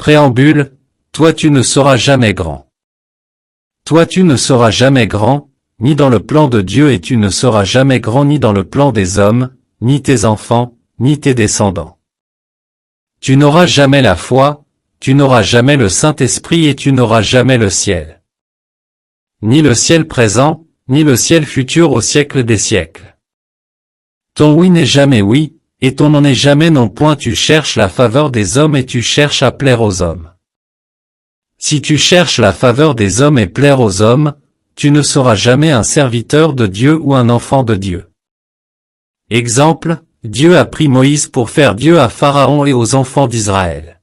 Préambule, toi tu ne seras jamais grand. Toi tu ne seras jamais grand, ni dans le plan de Dieu et tu ne seras jamais grand ni dans le plan des hommes, ni tes enfants, ni tes descendants. Tu n'auras jamais la foi, tu n'auras jamais le Saint-Esprit et tu n'auras jamais le ciel. Ni le ciel présent, ni le ciel futur au siècle des siècles. Ton oui n'est jamais oui, et ton non n'est jamais non point tu cherches la faveur des hommes et tu cherches à plaire aux hommes. Si tu cherches la faveur des hommes et plaire aux hommes, tu ne seras jamais un serviteur de Dieu ou un enfant de Dieu. Exemple, Dieu a pris Moïse pour faire Dieu à Pharaon et aux enfants d'Israël.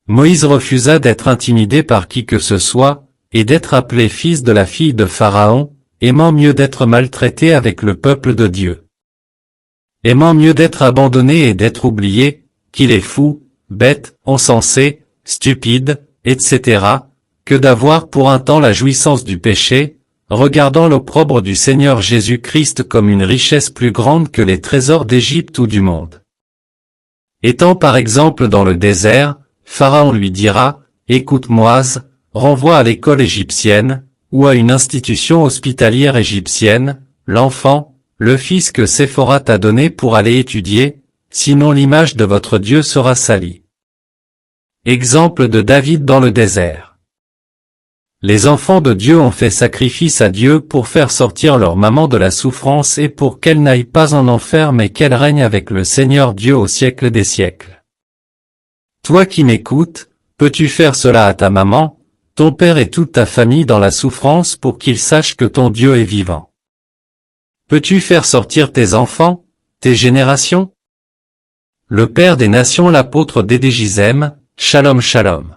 Moïse refusa d'être intimidé par qui que ce soit, et d'être appelé fils de la fille de Pharaon, aimant mieux d'être maltraité avec le peuple de Dieu. Aimant mieux d'être abandonné et d'être oublié, qu'il est fou, bête, insensé, stupide, etc., que d'avoir pour un temps la jouissance du péché, regardant l'opprobre du Seigneur Jésus-Christ comme une richesse plus grande que les trésors d'Égypte ou du monde. Étant par exemple dans le désert, Pharaon lui dira, « Écoute-moi, renvoie à l'école égyptienne, ou à une institution hospitalière égyptienne, l'enfant, le fils que Séphora t'a donné pour aller étudier, sinon l'image de votre Dieu sera salie. » Exemple de David dans le désert. Les enfants de Dieu ont fait sacrifice à Dieu pour faire sortir leur maman de la souffrance et pour qu'elle n'aille pas en enfer mais qu'elle règne avec le Seigneur Dieu au siècle des siècles. Toi qui m'écoutes, peux-tu faire cela à ta maman, ton père et toute ta famille dans la souffrance pour qu'ils sachent que ton Dieu est vivant? Peux-tu faire sortir tes enfants, tes générations? Le Père des Nations, l'apôtre Dédé Gizem, Shalom Shalom.